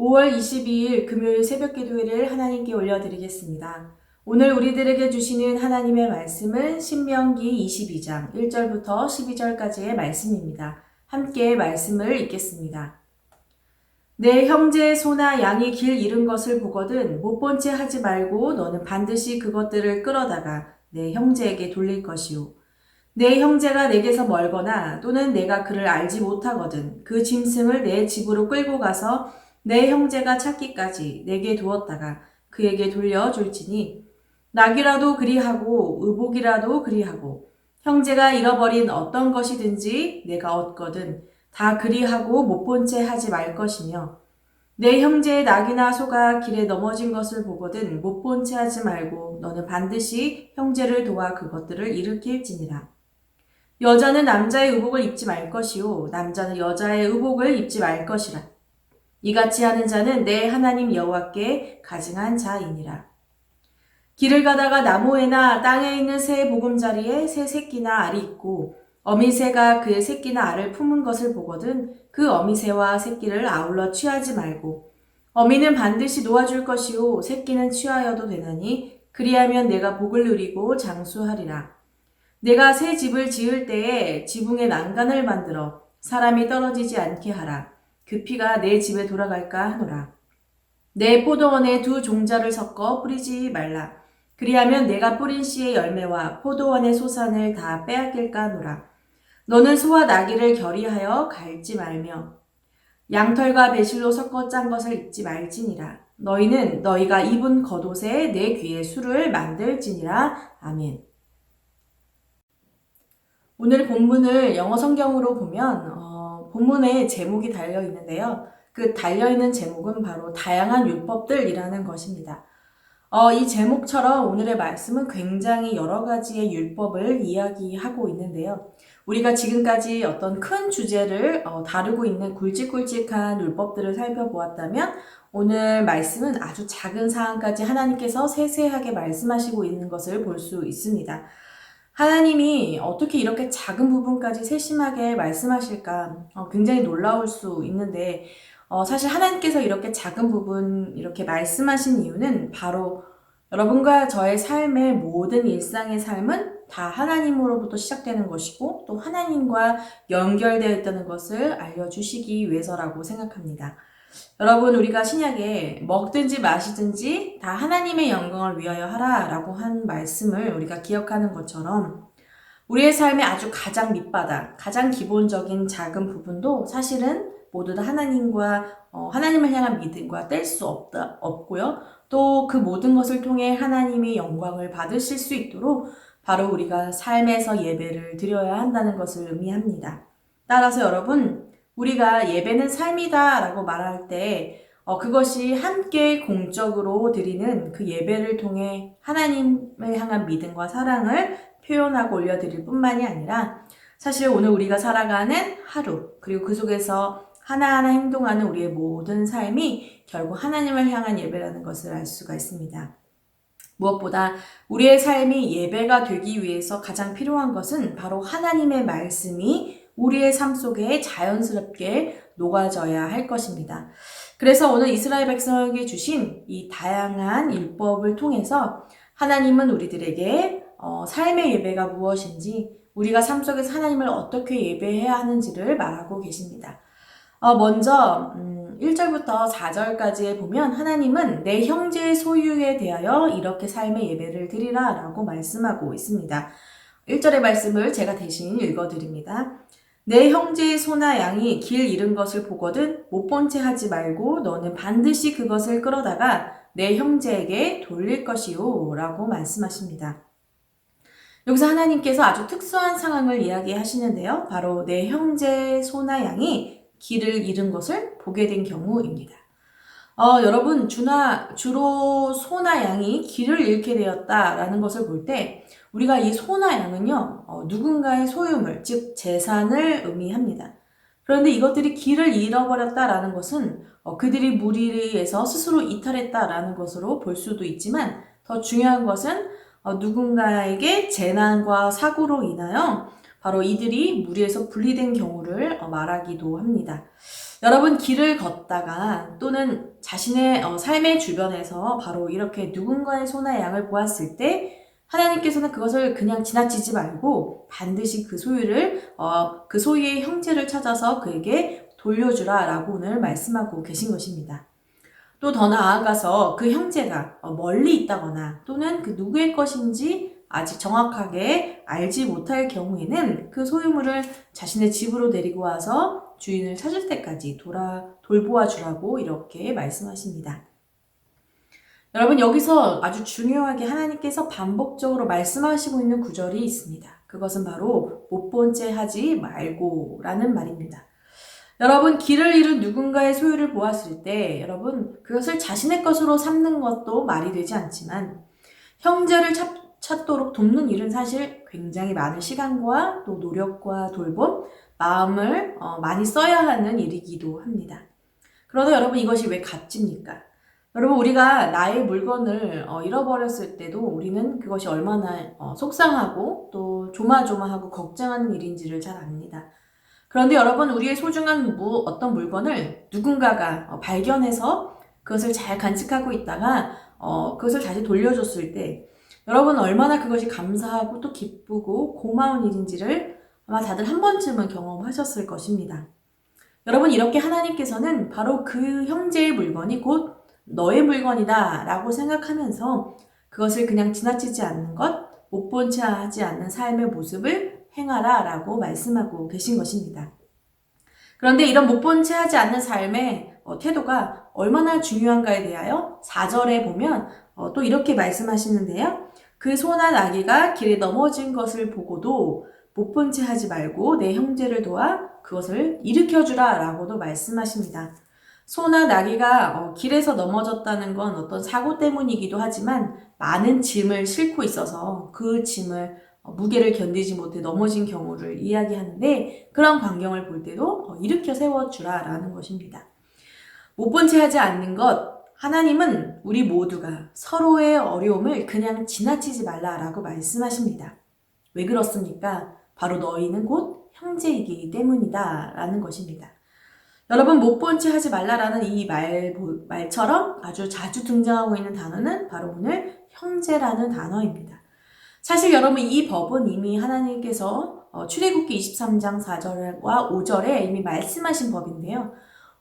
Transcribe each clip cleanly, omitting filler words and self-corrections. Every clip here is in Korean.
5월 22일 금요일 새벽 기도회를 하나님께 올려드리겠습니다. 오늘 우리들에게 주시는 하나님의 말씀은 신명기 22장 1절부터 12절까지의 말씀입니다. 함께 말씀을 읽겠습니다. 내 형제의 소나 양이 길 잃은 것을 보거든 못 본 채 하지 말고 너는 반드시 그것들을 끌어다가 내 형제에게 돌릴 것이요. 내 형제가 내게서 멀거나 또는 내가 그를 알지 못하거든 그 짐승을 내 집으로 끌고 가서 내 형제가 찾기까지 내게 두었다가 그에게 돌려줄지니 낙이라도 그리하고 의복이라도 그리하고 형제가 잃어버린 어떤 것이든지 내가 얻거든 다 그리하고 못 본 채 하지 말 것이며 내 형제의 낙이나 소가 길에 넘어진 것을 보거든 못 본 채 하지 말고 너는 반드시 형제를 도와 그것들을 일으킬지니라. 여자는 남자의 의복을 입지 말 것이요 남자는 여자의 의복을 입지 말 것이라. 이같이 하는 자는 내 하나님 여호와께 가증한 자이니라. 길을 가다가 나무에나 땅에 있는 새 보금자리에 새 새끼나 알이 있고 어미새가 그 새끼나 알을 품은 것을 보거든 그 어미새와 새끼를 아울러 취하지 말고 어미는 반드시 놓아줄 것이요 새끼는 취하여도 되나니 그리하면 내가 복을 누리고 장수하리라. 내가 새 집을 지을 때에 지붕에 난간을 만들어 사람이 떨어지지 않게 하라. 그 피가 내 집에 돌아갈까 하노라. 내 포도원에 두 종자를 섞어 뿌리지 말라. 그리하면 내가 뿌린 씨의 열매와 포도원의 소산을 다 빼앗길까 하노라. 너는 소와 나귀를 결의하여 갈지 말며 양털과 배실로 섞어 짠 것을 입지 말지니라. 너희는 너희가 입은 겉옷에 내 귀에 술을 만들지니라. 아멘. 오늘 본문을 영어 성경으로 보면 본문에 제목이 달려 있는데요. 그 달려있는 제목은 바로 다양한 율법들이라는 것입니다. 이 제목처럼 오늘의 말씀은 굉장히 여러 가지의 율법을 이야기하고 있는데요. 우리가 지금까지 어떤 큰 주제를 다루고 있는 굵직굵직한 율법들을 살펴보았다면 오늘 말씀은 아주 작은 사항까지 하나님께서 세세하게 말씀하시고 있는 것을 볼 수 있습니다. 하나님이 어떻게 이렇게 작은 부분까지 세심하게 말씀하실까 굉장히 놀라울 수 있는데 사실 하나님께서 이렇게 작은 부분 이렇게 말씀하신 이유는 바로 여러분과 저의 삶의 모든 일상의 삶은 다 하나님으로부터 시작되는 것이고 또 하나님과 연결되어 있다는 것을 알려주시기 위해서라고 생각합니다. 여러분, 우리가 신약에 먹든지 마시든지 다 하나님의 영광을 위하여 하라라고 한 말씀을 우리가 기억하는 것처럼 우리의 삶의 아주 가장 밑바닥, 가장 기본적인 작은 부분도 사실은 모두 다 하나님을 향한 믿음과 뗄 수 없고요. 또 그 모든 것을 통해 하나님의 영광을 받으실 수 있도록 바로 우리가 삶에서 예배를 드려야 한다는 것을 의미합니다. 따라서 여러분, 우리가 예배는 삶이다 라고 말할 때 그것이 함께 공적으로 드리는 그 예배를 통해 하나님을 향한 믿음과 사랑을 표현하고 올려드릴 뿐만이 아니라 사실 오늘 우리가 살아가는 하루 그리고 그 속에서 하나하나 행동하는 우리의 모든 삶이 결국 하나님을 향한 예배라는 것을 알 수가 있습니다. 무엇보다 우리의 삶이 예배가 되기 위해서 가장 필요한 것은 바로 하나님의 말씀이 우리의 삶 속에 자연스럽게 녹아져야 할 것입니다. 그래서 오늘 이스라엘 백성에게 주신 이 다양한 율법을 통해서 하나님은 우리들에게 삶의 예배가 무엇인지 우리가 삶 속에서 하나님을 어떻게 예배해야 하는지를 말하고 계십니다. 먼저 1절부터 4절까지에 보면 하나님은 내 형제의 소유에 대하여 이렇게 삶의 예배를 드리라 라고 말씀하고 있습니다. 1절의 말씀을 제가 대신 읽어드립니다. 내 형제의 소나 양이 길 잃은 것을 보거든 못 본 채 하지 말고 너는 반드시 그것을 끌어다가 내 형제에게 돌릴 것이요 라고 말씀하십니다. 여기서 하나님께서 아주 특수한 상황을 이야기하시는데요. 바로 내 형제의 소나 양이 길을 잃은 것을 보게 된 경우입니다. 여러분, 주로 소나 양이 길을 잃게 되었다라는 것을 볼 때 우리가 이 소나 양은요, 누군가의 소유물, 즉 재산을 의미합니다. 그런데 이것들이 길을 잃어버렸다라는 것은 그들이 무리에서 스스로 이탈했다라는 것으로 볼 수도 있지만 더 중요한 것은 누군가에게 재난과 사고로 인하여 바로 이들이 무리에서 분리된 경우를 말하기도 합니다. 여러분 길을 걷다가 또는 자신의 삶의 주변에서 바로 이렇게 누군가의 소나 양을 보았을 때 하나님께서는 그것을 그냥 지나치지 말고 반드시 그 소유를 그 소유의 형제를 찾아서 그에게 돌려주라 라고 오늘 말씀하고 계신 것입니다. 또 더 나아가서 그 형제가 멀리 있다거나 또는 그 누구의 것인지 아직 정확하게 알지 못할 경우에는 그 소유물을 자신의 집으로 데리고 와서 주인을 찾을 때까지 돌보아 주라고 이렇게 말씀하십니다. 여러분 여기서 아주 중요하게 하나님께서 반복적으로 말씀하시고 있는 구절이 있습니다. 그것은 바로 못 본 채 하지 말고 라는 말입니다. 여러분 길을 잃은 누군가의 소유를 보았을 때 여러분 그것을 자신의 것으로 삼는 것도 말이 되지 않지만 형제를 찾도록 돕는 일은 사실 굉장히 많은 시간과 또 노력과 돌봄, 마음을 많이 써야 하는 일이기도 합니다. 그러나 여러분 이것이 왜 값집니까? 여러분 우리가 나의 물건을 잃어버렸을 때도 우리는 그것이 얼마나 속상하고 또 조마조마하고 걱정하는 일인지를 잘 압니다. 그런데 여러분 우리의 소중한 어떤 물건을 누군가가 발견해서 그것을 잘 간직하고 있다가 그것을 다시 돌려줬을 때 여러분 얼마나 그것이 감사하고 또 기쁘고 고마운 일인지를 아마 다들 한 번쯤은 경험하셨을 것입니다. 여러분 이렇게 하나님께서는 바로 그 형제의 물건이 곧 너의 물건이다 라고 생각하면서 그것을 그냥 지나치지 않는 것, 못 본 채 하지 않는 삶의 모습을 행하라 라고 말씀하고 계신 것입니다. 그런데 이런 못 본 채 하지 않는 삶의 태도가 얼마나 중요한가에 대하여 4절에 보면 또 이렇게 말씀하시는데요. 그 소나 나귀가 길에 넘어진 것을 보고도 못 본 채 하지 말고 내 형제를 도와 그것을 일으켜주라 라고도 말씀하십니다. 소나 나귀가 길에서 넘어졌다는 건 어떤 사고 때문이기도 하지만 많은 짐을 싣고 있어서 그 짐을 무게를 견디지 못해 넘어진 경우를 이야기하는데 그런 광경을 볼 때도 일으켜 세워주라 라는 것입니다. 못 본 채 하지 않는 것, 하나님은 우리 모두가 서로의 어려움을 그냥 지나치지 말라라고 말씀하십니다. 왜 그렇습니까? 바로 너희는 곧 형제이기 때문이다 라는 것입니다. 여러분 못 본 채 하지 말라라는 이 말처럼 아주 자주 등장하고 있는 단어는 바로 오늘 형제라는 단어입니다. 사실 여러분 이 법은 이미 하나님께서 출애굽기 23장 4절과 5절에 이미 말씀하신 법인데요.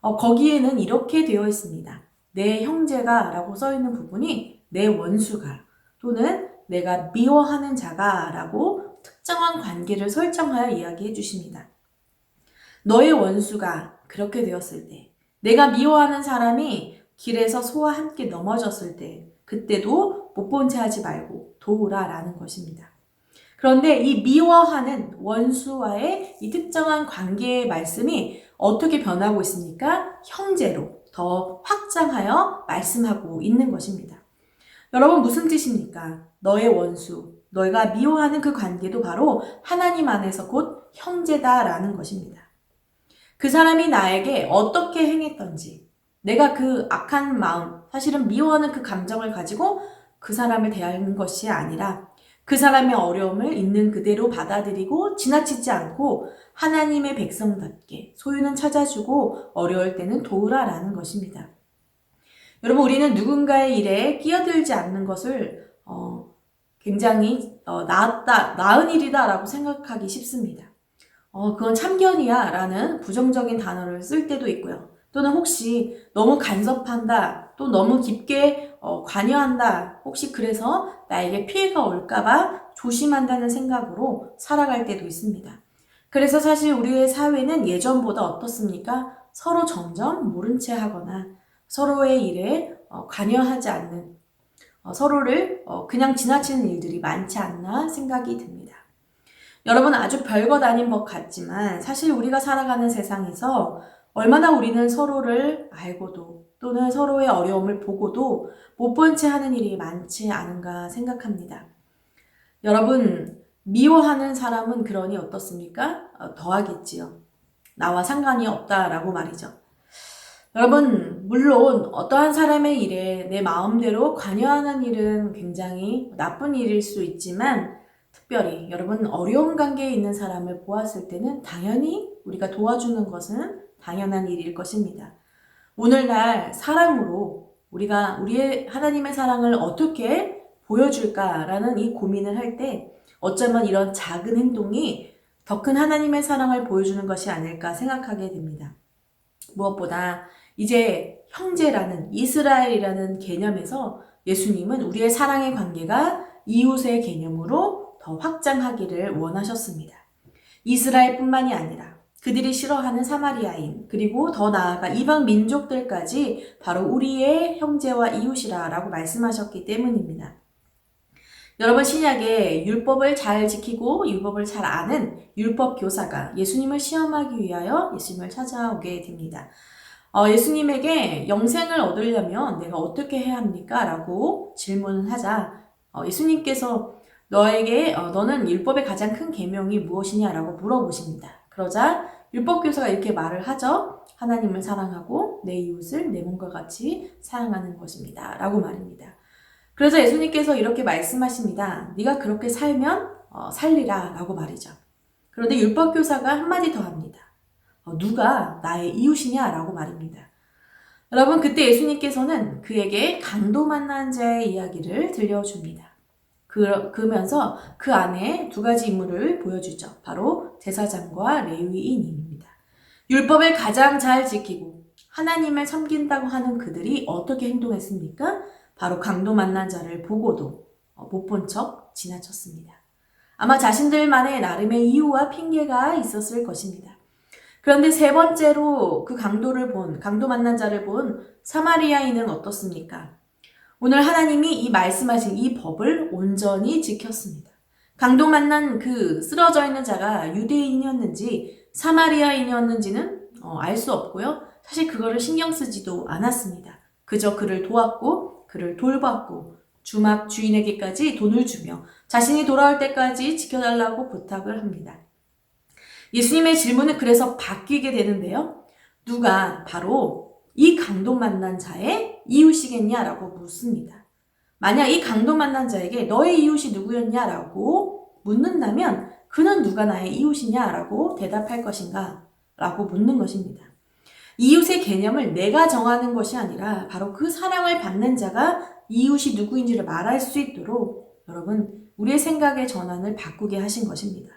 거기에는 이렇게 되어 있습니다. 내 형제가 라고 써있는 부분이 내 원수가 또는 내가 미워하는 자가 라고 특정한 관계를 설정하여 이야기해 주십니다. 너의 원수가 그렇게 되었을 때 내가 미워하는 사람이 길에서 소와 함께 넘어졌을 때 그때도 못 본 채 하지 말고 도우라 라는 것입니다. 그런데 이 미워하는 원수와의 이 특정한 관계의 말씀이 어떻게 변하고 있습니까? 형제로 더 확장하여 말씀하고 있는 것입니다. 여러분 무슨 뜻입니까? 너의 원수, 너희가 미워하는 그 관계도 바로 하나님 안에서 곧 형제다라는 것입니다. 그 사람이 나에게 어떻게 행했던지 내가 그 악한 마음, 사실은 미워하는 그 감정을 가지고 그 사람을 대하는 것이 아니라 그 사람의 어려움을 있는 그대로 받아들이고 지나치지 않고 하나님의 백성답게 소유는 찾아주고 어려울 때는 도우라라는 것입니다. 여러분 우리는 누군가의 일에 끼어들지 않는 것을 굉장히 나은 일이다 라고 생각하기 쉽습니다. 그건 참견이야 라는 부정적인 단어를 쓸 때도 있고요. 또는 혹시 너무 간섭한다, 또 너무 깊게 관여한다, 혹시 그래서 나에게 피해가 올까봐 조심한다는 생각으로 살아갈 때도 있습니다. 그래서 사실 우리의 사회는 예전보다 어떻습니까? 서로 점점 모른 채 하거나 서로의 일에 관여하지 않는 서로를 그냥 지나치는 일들이 많지 않나 생각이 듭니다. 여러분 아주 별것 아닌 것 같지만 사실 우리가 살아가는 세상에서 얼마나 우리는 서로를 알고도 또는 서로의 어려움을 보고도 못 본 채 하는 일이 많지 않은가 생각합니다. 여러분 미워하는 사람은 그러니 어떻습니까? 더하겠지요. 나와 상관이 없다라고 말이죠. 여러분 물론 어떠한 사람의 일에 내 마음대로 관여하는 일은 굉장히 나쁜 일일 수 있지만 특별히 여러분 어려운 관계에 있는 사람을 보았을 때는 당연히 우리가 도와주는 것은 당연한 일일 것입니다. 오늘날 사랑으로 우리가 우리의 하나님의 사랑을 어떻게 보여줄까라는 이 고민을 할 때 어쩌면 이런 작은 행동이 더 큰 하나님의 사랑을 보여주는 것이 아닐까 생각하게 됩니다. 무엇보다 이제 형제라는 이스라엘이라는 개념에서 예수님은 우리의 사랑의 관계가 이웃의 개념으로 더 확장하기를 원하셨습니다. 이스라엘뿐만이 아니라 그들이 싫어하는 사마리아인 그리고 더 나아가 이방 민족들까지 바로 우리의 형제와 이웃이라고 말씀하셨기 때문입니다. 여러분 신약에 율법을 잘 지키고 율법을 잘 아는 율법 교사가 예수님을 시험하기 위하여 예수님을 찾아오게 됩니다. 예수님에게 영생을 얻으려면 내가 어떻게 해야 합니까? 라고 질문을 하자 예수님께서 너는 율법의 가장 큰 계명이 무엇이냐라고 물어보십니다. 그러자 율법 교사가 이렇게 말을 하죠. 하나님을 사랑하고 내 이웃을 내 몸과 같이 사랑하는 것입니다. 라고 말입니다. 그래서 예수님께서 이렇게 말씀하십니다. 네가 그렇게 살면 살리라 라고 말이죠. 그런데 율법 교사가 한마디 더 합니다. 누가 나의 이웃이냐 라고 말입니다. 여러분 그때 예수님께서는 그에게 강도 만난 자의 이야기를 들려줍니다. 그러면서 그 안에 두 가지 인물을 보여주죠. 바로 제사장과 레위인입니다. 율법을 가장 잘 지키고 하나님을 섬긴다고 하는 그들이 어떻게 행동했습니까? 바로 강도 만난 자를 보고도 못 본 척 지나쳤습니다. 아마 자신들만의 나름의 이유와 핑계가 있었을 것입니다. 그런데 세 번째로 그 강도 만난 자를 본 사마리아인은 어떻습니까? 오늘 하나님이 이 말씀하신 이 법을 온전히 지켰습니다. 강도 만난 그 쓰러져 있는 자가 유대인이었는지 사마리아인이었는지는 알 수 없고요. 사실 그거를 신경 쓰지도 않았습니다. 그저 그를 도왔고 그를 돌봤고 주인에게까지 돈을 주며 자신이 돌아올 때까지 지켜달라고 부탁을 합니다. 예수님의 질문은 그래서 바뀌게 되는데요. 누가 바로 이 강도 만난 자의 이웃이겠냐라고 묻습니다. 만약 이 강도 만난 자에게 너의 이웃이 누구였냐라고 묻는다면 그는 누가 나의 이웃이냐라고 대답할 것인가? 라고 묻는 것입니다. 이웃의 개념을 내가 정하는 것이 아니라 바로 그 사랑을 받는 자가 이웃이 누구인지를 말할 수 있도록 여러분 우리의 생각의 전환을 바꾸게 하신 것입니다.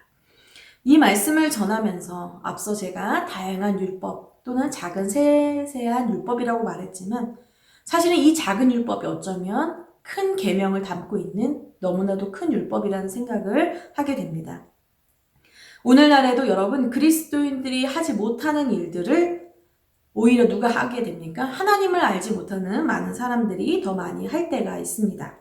이 말씀을 전하면서 앞서 제가 다양한 율법 또는 작은 세세한 율법이라고 말했지만 사실은 이 작은 율법이 어쩌면 큰 계명을 담고 있는 너무나도 큰 율법이라는 생각을 하게 됩니다. 오늘날에도 여러분 그리스도인들이 하지 못하는 일들을 오히려 누가 하게 됩니까? 하나님을 알지 못하는 많은 사람들이 더 많이 할 때가 있습니다.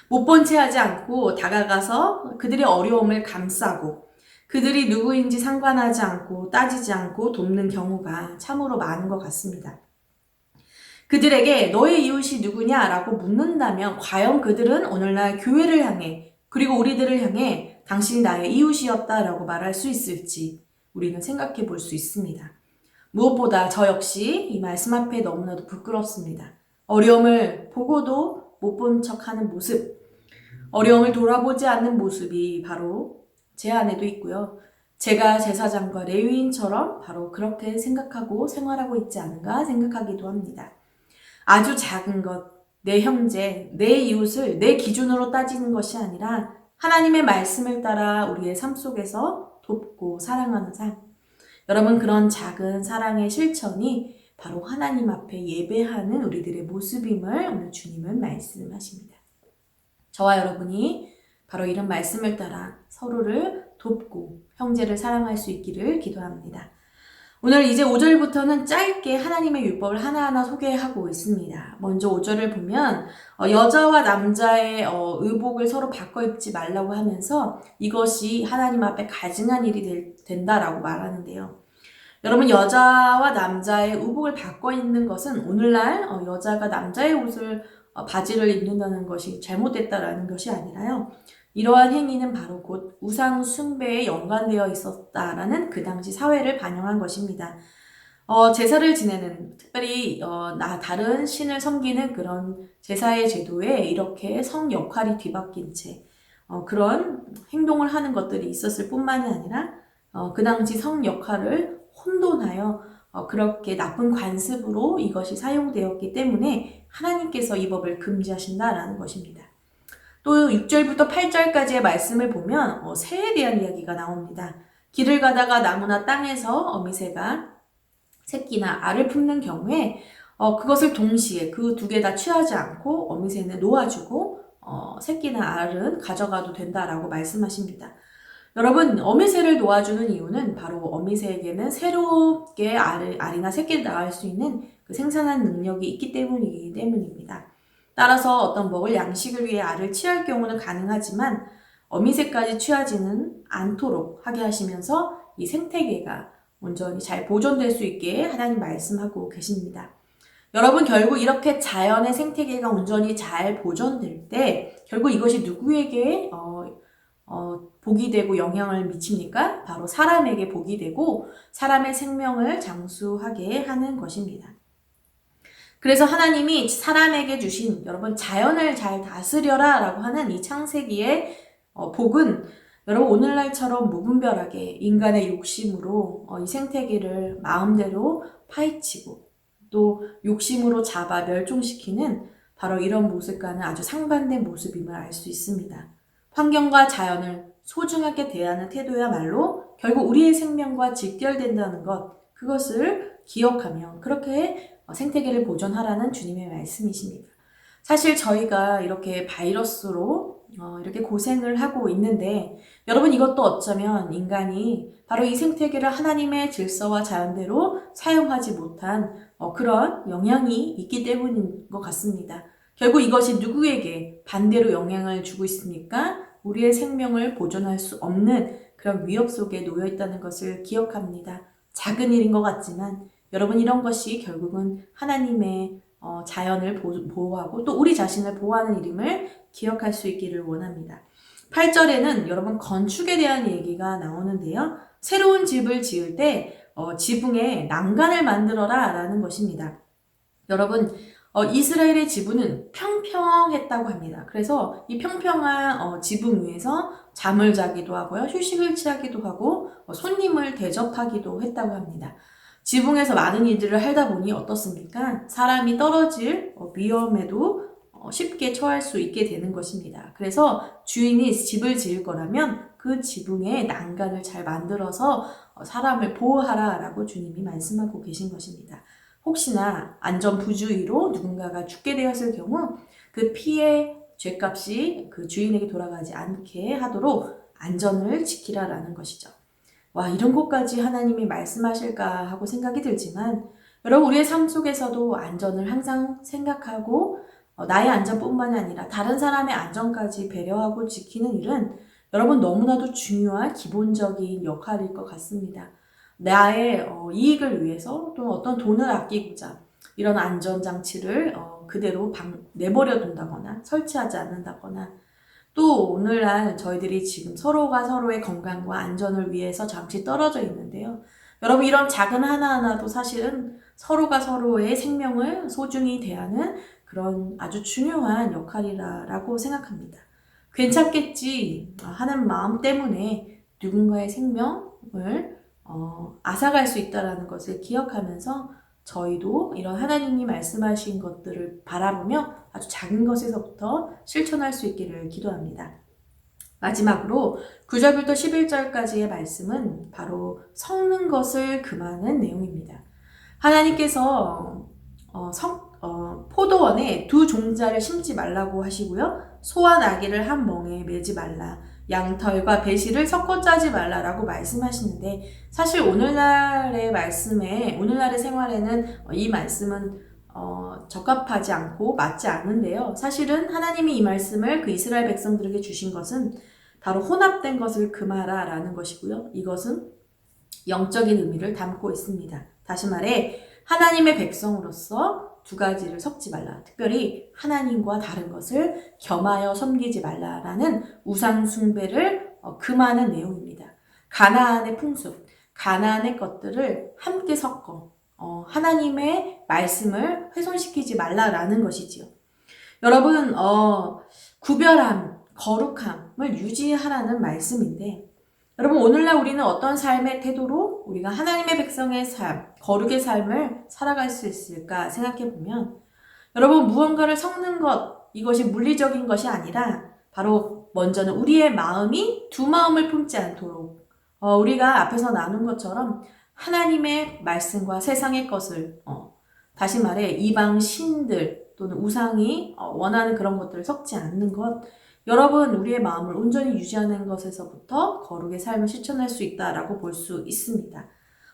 못 본 채 하지 않고 다가가서 그들의 어려움을 감싸고 그들이 누구인지 상관하지 않고 따지지 않고 돕는 경우가 참으로 많은 것 같습니다. 그들에게 너의 이웃이 누구냐라고 묻는다면 과연 그들은 오늘날 교회를 향해 그리고 우리들을 향해 당신이 나의 이웃이었다라고 말할 수 있을지 우리는 생각해 볼 수 있습니다. 무엇보다 저 역시 이 말씀 앞에 너무나도 부끄럽습니다. 어려움을 보고도 못 본 척하는 모습, 어려움을 돌아보지 않는 모습이 바로 제 안에도 있고요. 제가 제사장과 레위인처럼 바로 그렇게 생각하고 생활하고 있지 않은가 생각하기도 합니다. 아주 작은 것, 내 형제, 내 이웃을 내 기준으로 따지는 것이 아니라 하나님의 말씀을 따라 우리의 삶 속에서 돕고 사랑하는 삶. 여러분 그런 작은 사랑의 실천이 바로 하나님 앞에 예배하는 우리들의 모습임을 오늘 주님은 말씀하십니다. 저와 여러분이 바로 이런 말씀을 따라 서로를 돕고 형제를 사랑할 수 있기를 기도합니다. 오늘 이제 5절부터는 짧게 하나님의 율법을 하나하나 소개하고 있습니다. 먼저 5절을 보면 여자와 남자의 의복을 서로 바꿔 입지 말라고 하면서 이것이 하나님 앞에 가증한 일이 된다라고 말하는데요. 여러분 여자와 남자의 의복을 바꿔 입는 것은 오늘날 여자가 남자의 옷을 바지를 입는다는 것이 잘못됐다라는 것이 아니라요. 이러한 행위는 바로 곧 우상 숭배에 연관되어 있었다라는 그 당시 사회를 반영한 것입니다. 제사를 지내는 특별히 다른 신을 섬기는 그런 제사의 제도에 이렇게 성 역할이 뒤바뀐 채 그런 행동을 하는 것들이 있었을 뿐만이 아니라 그 당시 성 역할을 혼돈하여 그렇게 나쁜 관습으로 이것이 사용되었기 때문에 하나님께서 이 법을 금지하신다라는 것입니다. 또 6절부터 8절까지의 말씀을 보면 새에 대한 이야기가 나옵니다. 길을 가다가 나무나 땅에서 어미새가 새끼나 알을 품는 경우에 그것을 동시에 그 두 개 다 취하지 않고 어미새는 놓아주고 새끼나 알은 가져가도 된다라고 말씀하십니다. 여러분, 어미새를 놓아주는 이유는 바로 어미새에게는 새롭게 알이나 새끼를 낳을 수 있는 그 생산한 능력이 있기 때문입니다. 따라서 어떤 먹을 양식을 위해 알을 취할 경우는 가능하지만 어미새까지 취하지는 않도록 하게 하시면서 이 생태계가 온전히 잘 보존될 수 있게 하나님 말씀하고 계십니다. 여러분, 결국 이렇게 자연의 생태계가 온전히 잘 보존될 때 결국 이것이 누구에게 복이 되고 영향을 미칩니까? 바로 사람에게 복이 되고 사람의 생명을 장수하게 하는 것입니다. 그래서 하나님이 사람에게 주신 여러분 자연을 잘 다스려라 라고 하는 이 창세기의 복은 여러분 오늘날처럼 무분별하게 인간의 욕심으로 이 생태계를 마음대로 파헤치고 또 욕심으로 잡아 멸종시키는 바로 이런 모습과는 아주 상반된 모습임을 알 수 있습니다. 환경과 자연을 소중하게 대하는 태도야말로 결국 우리의 생명과 직결된다는 것, 그것을 기억하며 그렇게 생태계를 보존하라는 주님의 말씀이십니다. 사실 저희가 이렇게 바이러스로 이렇게 고생을 하고 있는데 여러분 이것도 어쩌면 인간이 바로 이 생태계를 하나님의 질서와 자연대로 사용하지 못한 그런 영향이 있기 때문인 것 같습니다. 결국 이것이 누구에게 반대로 영향을 주고 있습니까? 우리의 생명을 보존할 수 없는 그런 위협 속에 놓여 있다는 것을 기억합니다. 작은 일인 것 같지만 여러분 이런 것이 결국은 하나님의 자연을 보호하고 또 우리 자신을 보호하는 일임을 기억할 수 있기를 원합니다. 8절에는 여러분 건축에 대한 얘기가 나오는데요. 새로운 집을 지을 때 지붕에 난간을 만들어라 라는 것입니다. 여러분 이스라엘의 지붕은 평평했다고 합니다. 그래서 이 평평한 지붕 위에서 잠을 자기도 하고요. 휴식을 취하기도 하고 손님을 대접하기도 했다고 합니다. 지붕에서 많은 일들을 하다 보니 어떻습니까? 사람이 떨어질 위험에도 쉽게 처할 수 있게 되는 것입니다. 그래서 주인이 집을 지을 거라면 그 지붕에 난간을 잘 만들어서 사람을 보호하라 라고 주님이 말씀하고 계신 것입니다. 혹시나 안전부주의로 누군가가 죽게 되었을 경우 그 피해 죄값이 그 주인에게 돌아가지 않게 하도록 안전을 지키라라는 것이죠. 와, 이런 것까지 하나님이 말씀하실까 하고 생각이 들지만 여러분 우리의 삶 속에서도 안전을 항상 생각하고 나의 안전뿐만이 아니라 다른 사람의 안전까지 배려하고 지키는 일은 여러분 너무나도 중요한 기본적인 역할일 것 같습니다. 나의 이익을 위해서 또 어떤 돈을 아끼고자 이런 안전장치를 그대로 내버려 둔다거나 설치하지 않는다거나 또 오늘날 저희들이 지금 서로가 서로의 건강과 안전을 위해서 잠시 떨어져 있는데요. 여러분 이런 작은 하나하나도 사실은 서로가 서로의 생명을 소중히 대하는 그런 아주 중요한 역할이라고 생각합니다. 괜찮겠지 하는 마음 때문에 누군가의 생명을 앗아갈 수 있다는 것을 기억하면서 저희도 이런 하나님이 말씀하신 것들을 바라보며 아주 작은 것에서부터 실천할 수 있기를 기도합니다. 마지막으로 9절부터 11절까지의 말씀은 바로 섞는 것을 금하는 내용입니다. 하나님께서 포도원에 두 종자를 심지 말라고 하시고요. 소와 나귀를 한 멍에 매지 말라. 양털과 배실을 섞어 짜지 말라라고 말씀하시는데 사실 오늘날의 생활에는 이 말씀은 적합하지 않고 맞지 않는데요. 사실은 하나님이 이 말씀을 그 이스라엘 백성들에게 주신 것은 바로 혼합된 것을 금하라 라는 것이고요. 이것은 영적인 의미를 담고 있습니다. 다시 말해 하나님의 백성으로서 두 가지를 섞지 말라. 특별히 하나님과 다른 것을 겸하여 섬기지 말라라는 우상 숭배를 금하는 내용입니다. 가나안의 풍습, 가나안의 것들을 함께 섞어 하나님의 말씀을 훼손시키지 말라라는 것이지요. 여러분 구별함, 거룩함을 유지하라는 말씀인데, 여러분 오늘날 우리는 어떤 삶의 태도로 우리가 하나님의 백성의 삶, 거룩의 삶을 살아갈 수 있을까 생각해 보면, 여러분 무언가를 섞는 것, 이것이 물리적인 것이 아니라 바로 먼저는 우리의 마음이 두 마음을 품지 않도록, 우리가 앞에서 나눈 것처럼 하나님의 말씀과 세상의 것을, 다시 말해 이방 신들 또는 우상이 원하는 그런 것들을 섞지 않는 것, 여러분 우리의 마음을 온전히 유지하는 것에서부터 거룩의 삶을 실천할 수 있다라고 볼 수 있습니다.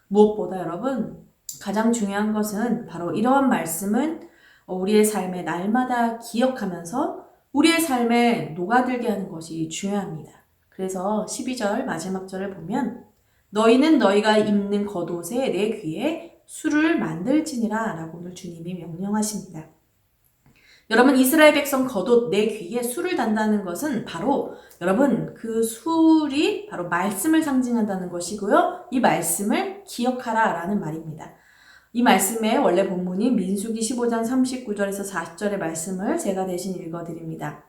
무엇보다 여러분 가장 중요한 것은 바로 이러한 말씀은 우리의 삶에 날마다 기억하면서 우리의 삶에 녹아들게 하는 것이 중요합니다. 그래서 12절 마지막 절을 보면 너희는 너희가 입는 겉옷에 내 귀에 술을 만들지니라 라고 오늘 주님이 명령하십니다. 여러분 이스라엘 백성 겉옷 내 귀에 술을 단다는 것은 바로 여러분 그 술이 바로 말씀을 상징한다는 것이고요. 이 말씀을 기억하라 라는 말입니다. 이 말씀의 원래 본문인 민수기 15장 39절에서 40절의 말씀을 제가 대신 읽어드립니다.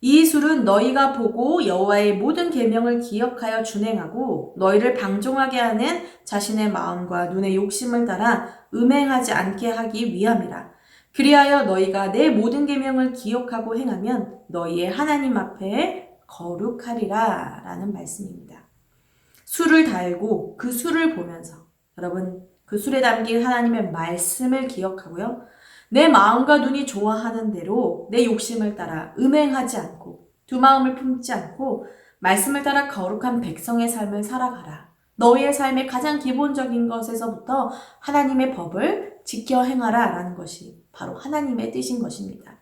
이 술은 너희가 보고 여호와의 모든 계명을 기억하여 준행하고 너희를 방종하게 하는 자신의 마음과 눈의 욕심을 따라 음행하지 않게 하기 위함이라. 그리하여 너희가 내 모든 계명을 기억하고 행하면 너희의 하나님 앞에 거룩하리라 라는 말씀입니다. 술을 달고 그 술을 보면서 여러분 그 술에 담긴 하나님의 말씀을 기억하고요. 내 마음과 눈이 좋아하는 대로 내 욕심을 따라 음행하지 않고 두 마음을 품지 않고 말씀을 따라 거룩한 백성의 삶을 살아가라. 너희의 삶의 가장 기본적인 것에서부터 하나님의 법을 지켜 행하라 라는 것이 바로 하나님의 뜻인 것입니다.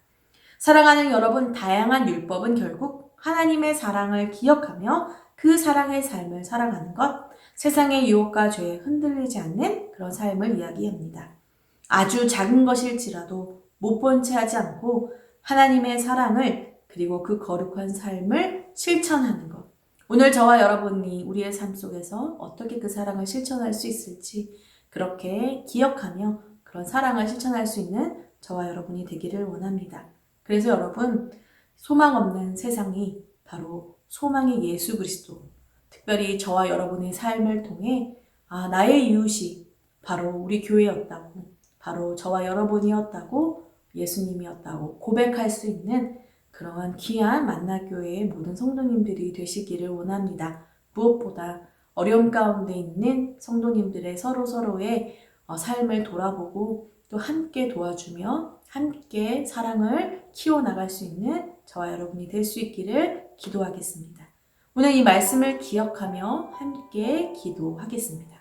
사랑하는 여러분, 다양한 율법은 결국 하나님의 사랑을 기억하며 그 사랑의 삶을 살아가는 것, 세상의 유혹과 죄에 흔들리지 않는 그런 삶을 이야기합니다. 아주 작은 것일지라도 못 본 채 하지 않고 하나님의 사랑을 그리고 그 거룩한 삶을 실천하는 것. 오늘 저와 여러분이 우리의 삶 속에서 어떻게 그 사랑을 실천할 수 있을지 그렇게 기억하며 그런 사랑을 실천할 수 있는 저와 여러분이 되기를 원합니다. 그래서 여러분, 소망 없는 세상이 바로 소망의 예수 그리스도, 특별히 저와 여러분의 삶을 통해 나의 이웃이 바로 우리 교회였다고, 바로 저와 여러분이었다고, 예수님이었다고 고백할 수 있는 그러한 귀한 만나교회의 모든 성도님들이 되시기를 원합니다. 무엇보다 어려움 가운데 있는 성도님들의 서로서로의 삶을 돌아보고 또 함께 도와주며 함께 사랑을 키워나갈 수 있는 저와 여러분이 될 수 있기를 기도하겠습니다. 오늘 이 말씀을 기억하며 함께 기도하겠습니다.